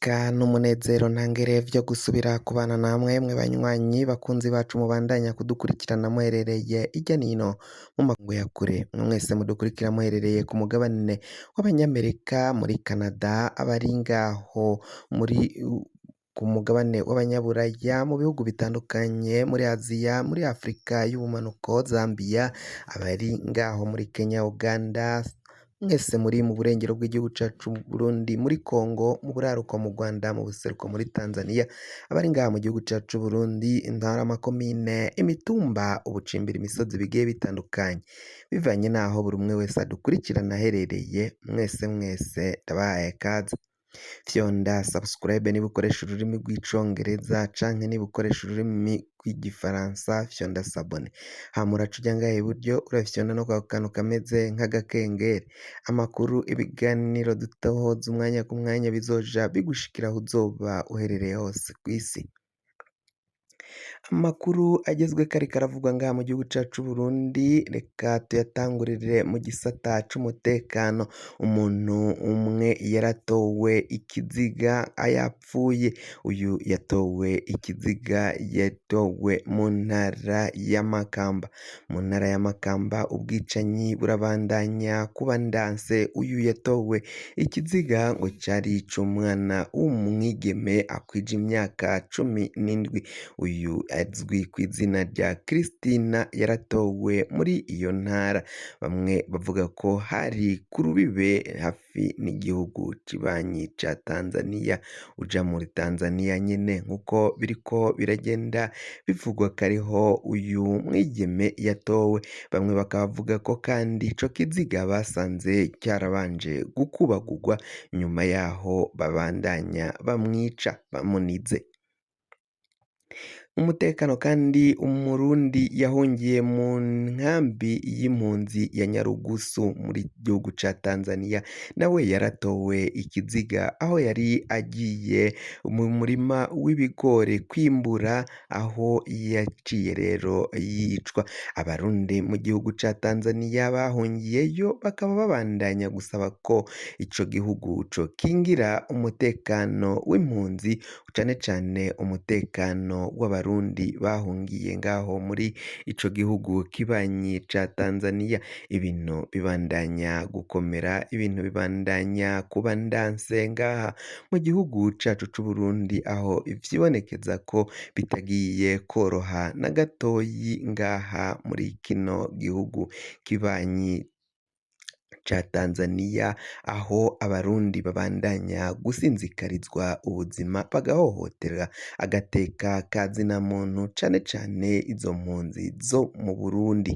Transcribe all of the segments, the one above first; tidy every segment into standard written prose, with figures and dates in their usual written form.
Iteka n'umunezero ntangere vyo gusubira kubana namwe mwe banywanyi bakunzi bacu mubandanya kudukurikirana muherereye irya nino mu makungu ya kure, mwe mwese mudukurikira muherereye ku mugabane w'Abanyamerika, muri Canada, abari ngaho muri ku mugabane w'Abanyaburaya, mu bihugu bitandukanye, muri Aziya, muri Afurika y'ubumanuko, Zambia, abari ngaho muri Kenya, Uganda, mwese muri mu burengero bw'igihugu cacu Burundi, muri Congo, mu buraruko mu Rwanda, mu buseruko muri Tanzania, abari ngaha mu gihugu cacu Burundi, intara, amakomine, imitumba, ubucimbiri, imisozi bigiye bitandukanye, bivanye naho buri umwe wese adukurikirana aherereye, mwese ndabahaye kaze. Fyonda subscribe niba ukoresha ururimi rw'icongereza canke niba ukoresha ururimi rw'igifaransa fyonda sabone, hama uraca uja ngaha iburyo urafyonda no kwa kantu kameze nk'agakengeri, amakuru, ibiganiro dutohoza umwanya ku mwanya bizoja bigushikira aho uzoba uherereye hose kw'isi. Amakuru agezweko ariko aravugwa ngaha mu gihugu cacu Burundi, reka tuyatangurire mu gisata c'umutekano. Umuntu umwe yaratowe ikiziga yapfuye, uyu yatowe ikiziga yatowe mu ntara ya Makamba. Mu ntara ya Makamba ubwicanyi burabandanya kuba ndanse, uyu yatowe ikiziga ngo cari ic'umwana w'umwigeme akwije imyaka 17, uyu azwi ku izina rya Christina yaratowe muri iyo ntara, bamwe bavuga ko hari ku rubibe hafi n'igihugu kibanyi ca Tanzania, uja muri Tanzania nyene nkuko biriko biragenda bivugwa ko ariho uyu mwigeme yatowe, bamwe bakaba bavuga ko kandi ico kiziga basanze cyarabanje gukubagurwa, nyuma yaho babandanya bamwica bamunize. Umutekano kandi, umurundi yahungiye mu nkambi y'impunzi ya Nyarugusu muri gihugu ca Tanzania, nawe yaratowe ikiziga aho yari agiye mu murima w'ibigori kwimbura, aho yaciye rero yicwa. Abarundi mu gihugu ca Tanzania bahungiyeyo bakaba babandanya gusaba ko ico gihugu cokingira umutekano w'impunzi, cane cane umutekano w'abarundi bahungiye ngaho muri ico gihugu kibanyi ca Tanzania. Ibintu bibandanya gukomera, ibintu bibandanya kuba ndanse ngaha mu gihugu cacu c'Uburundi, aho vyibonekeza ko bitagiye koroha na gatoyi ngaha muri kino gihugu kibanyi ca Tanzania, aho abarundi babandanya gusinzikarizwa ubuzima, bagahohotera agateka ka zina muntu, cane cane izo mpunzi zo mu Burundi.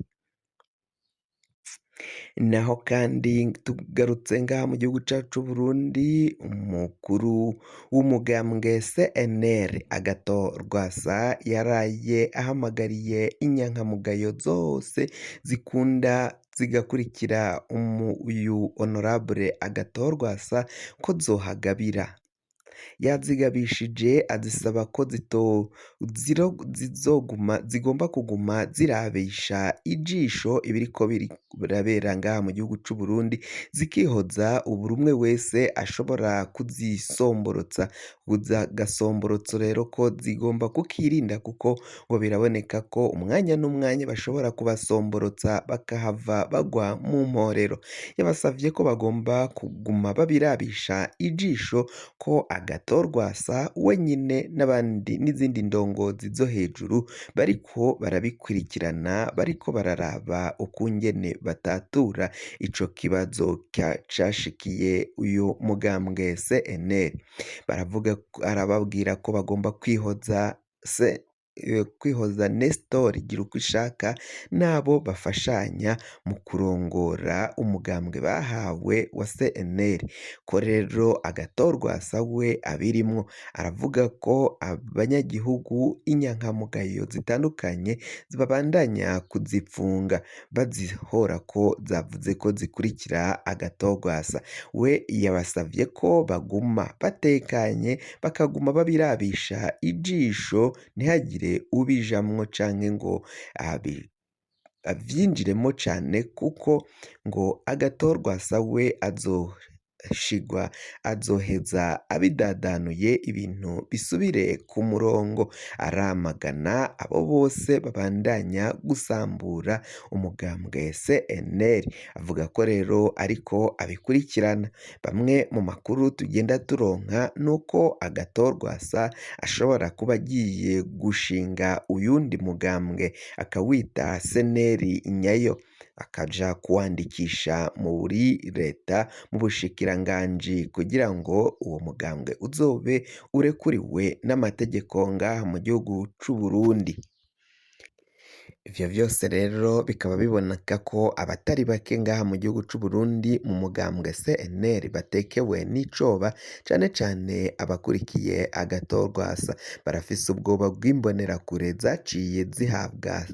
Naho kandi tugarutse ngaha mu gihugu cacu Burundi, umukuru w'umugambwe CNL Agathon Rwasa yaraye ahamagariye inyankamugayo zose zikunda zigakurikira uyu honorable Agathon Rwasa ko zohagabira. Yazigabishije azisaba ko zigomba kuguma zirabisha ijisho ibiriko birabera ngaha mu gihugu c'u Burundi, zikihoza buri umwe wese ashobora kuzisomborotsa. Gasomborotso rero ko zigomba kukirinda, kuko ngo biraboneka ko umwanya n'umwanya bashobora kubasomborotsa bakahava bagwa mu mporero. Yabasavye ko bagomba kuguma babirabisha ijisho, ko Agathon Rwasa wenyine n'abandi n'izindi ndongozi zo hejuru bariko barabikurikirana, bariko bararaba ukungene batatura ico kibazo cashikiye uyu mugambwe CNL. Arababwira ko bagomba kwihoza Nestor Girukishaka nabo bafashanya mu kurongora umugambwe bahawe wa CNL, ko rero Agathon Rwasa we abirimwo. Aravuga ko abanyagihugu, inyankamugayo zitandukanye babandanya kuzipfunga bazihora ko zavuze ko zikurikira Agathon Rwasa. We yabasavye ko baguma batekanye, bakaguma babirabisha ijisho, ntihagire ubijamwo canke ngo avyinjiremo cane, kuko ngo Agathon Rwasa we shigwa azoheza abidadanuye ibintu bisubire ku murongo, aramagana abo bose babandanya gusambura umugambwe CNL, avuga ko rero ariko abikurikirana. Bamwe mu makuru tugenda turonka nuko Agathon Rwasa ashobora kuba agiye gushinga uyundi mugambwe akawita CNL nyayo, akaja kuwandikisha muri leta mu bushikiranganji kugira ngo uwo mugambwe uzobe urekuriwe n'amategeko ngaha mu gihugu c'u Burundi. Ivyo vyose rero bikaba biboneka ko abatari bake ngaha mu gihugu c'u Burundi mu mugambwe CNL batekewe n'icoba, cane cane abakurikiye Agathon Rwasa barafise ubwoba bw'imbonerakure zaciye zihabwa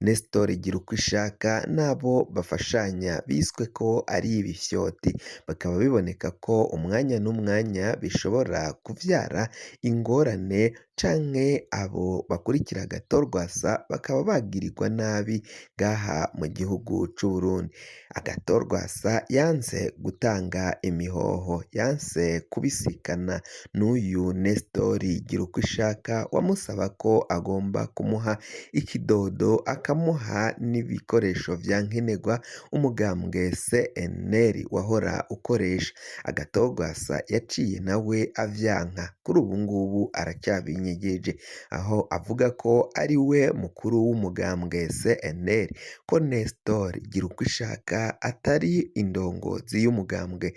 Nestor Girukishaka n'abo bafashanya biswe ko ari ibifyoti, bakaba biboneka ko umwanya n'umwanya bishobora kuvyara ingorane canke abo bakurikira Agathon Rwasa bakaba bagirirwa nabi ngaha mu gihugu c'u Burundi. Agathon Rwasa yanse gutanga imihoho, yanse kubisikana n'uyu Nestor Girukishaka wamusaba ko agomba kumuha ikidodo akamuha n'ibikoresho vya nkenerwa umugambwe CNL wahora ukoresha. Agathon Rwasa yaciye nawe avyanka, kuri ubu ngubu aracyabinyegeje, aho avuga ko ari we mukuru w'umugambwe CNL, ko Nestor Girukishaka atari indongozi y'umugambwe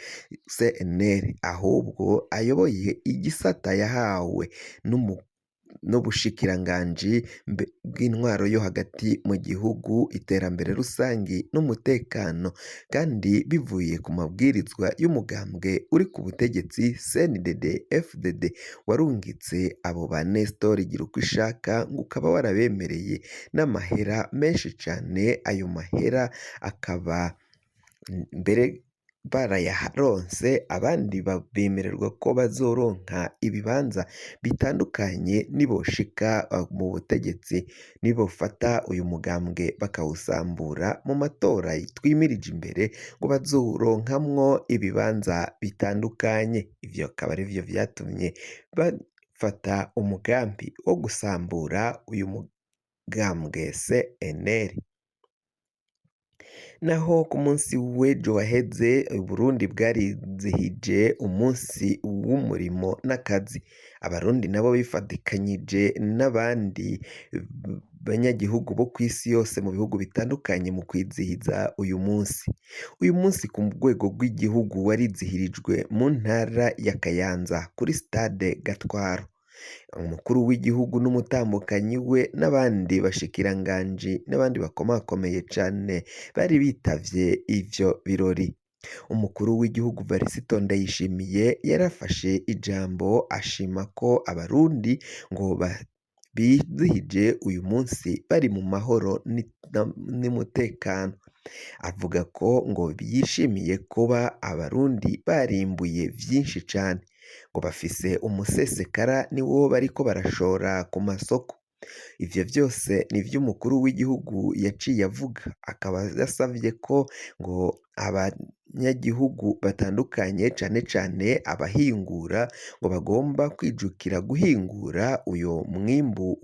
CNL, ahubwo ayoboye igisata yahawe n'ubushikiranganji bw'intwaro yo hagati mu gihugu, iterambere rusangi n'umutekano, kandi bivuye ku mabwirizwa y'umugambwe uri ku butegetsi CNDD FDD warungitse abo ba Nestor Girukishaka ngo ukaba warabemereye n'amahera menshi cane. Ayo mahera akaba mbere barayaronse, abandi bemererwa ko bazoronka ibibanza bitandukanye niboshika mu butegetsi, nibofata uyu mugambwe bakawusambura mu matora twimirije imbere ngo bazoronkamwo ibibanza bitandukanye. Ivyo akaba arivyo vyatumye bafata umugambi wo gusambura uyu mugambwe CNL. Naho ku munsi w'ejo waheze Uburundi bwarizihije umunsi w'umurimo n'akazi, abarundi nabo bifatikanyije n'abandi banyagihugu bo kw'isi yose mu bihugu bitandukanye mu kwizihiza uyu munsi. Uyu munsi ku rwego rw'igihugu warizihirijwe mu ntara ya Kayanza kuri stade Gatwaro. Umukuru w'igihugu n'umutambukanyi we n'abandi bashikiranganji n'abandi bakomakomeye cane bari bitavye ivyo birori. Umukuru w'igihugu Varisito Ndayishimiye yarafashe ijambo ashima ko abarundi ngo bizihije uyu munsi bari mu mahoro n'umutekano. Avuga ko ngo yishimiye kuba abarundi barimbuye vyinshi cane, ngo bafise umusesekara niwo bariko barashora ku masoko. Ivyo vyose nivyo umukuru w'igihugu yaciye avuga, akaba yasavye ko ngo abanyagihugu batandukanye cane cane abahingura ngo bagomba kwijukira guhingura uyo mwimbu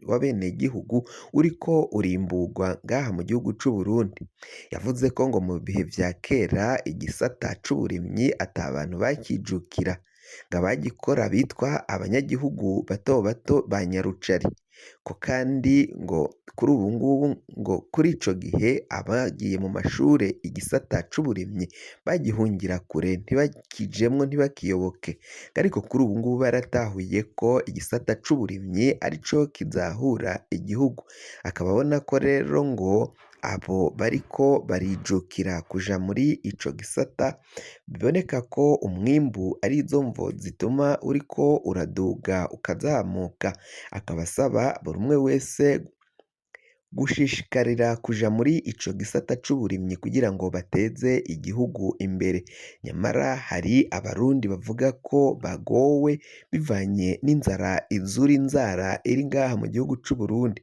w'abenegihugu uriko urimburwa ngaha mu gihugu c'u Burundi. Yavuze ko ngo mu bihe vya kera igisata c'uburimyi ata bantu bakijukira, ngo abagikora bitwa abanyagihugu bato bato ba nyarucari, ko kandi ngo kuri ubu ngubu ngo kuri ico gihe abagiye mu mashure igisata c'uburimyi bagihungira kure ntibakijemwo ntibakiyoboke, ariko kuri ubu ngubu baratahuye ko igisata c'uburimyi arico kizahura igihugu. Akaba abona ko rero ngo abo bariko barijukira kuja muri ico gisata, biboneka ko umwimbu arizo mvo zituma uriko uraduga ukazamuka. Akaba asaba buri umwe wese gushishikarira kuja muri ico gisata c'uburimyi kugira ngo bateze igihugu imbere. Nyamara hari abarundi bavuga ko bagowe bivanye n'inzara izura inzara iri ngaha mu gihugu c'u Burundi.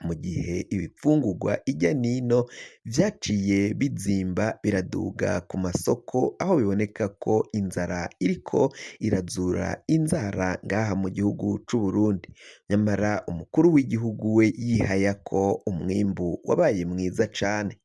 mu gihe ibifungurwa irya nino vyaciye bizimba biraduga ku masoko, aho biboneka ko inzara iriko irazura inzara ngaha mu gihugu c'Uburundi. Nyamara umukuru w'igihugu we yihaya ko umwimbu wabaye mwiza cane.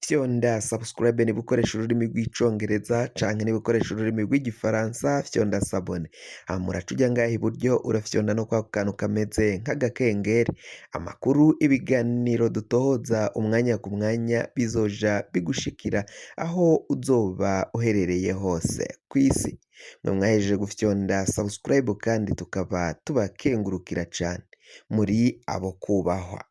Fyonda subscribe niba ukoresha ururimi rw'icongereza canke niba ukoresha ururimi rw'igifaransa fyonda sabone. Hama uraca uja ngaha iburyo urafyonda no kwako kantu kameze nk'agakengeri. Amakuru, ibiganiro dutohoza umwanya ku mwanya bizoja bigushikira aho uzoba uherereye hose kw'isi. Mwe mwahejeje gufyonda subscribe kandi tukaba tubakengurukira cane. Muri abo kubahwa.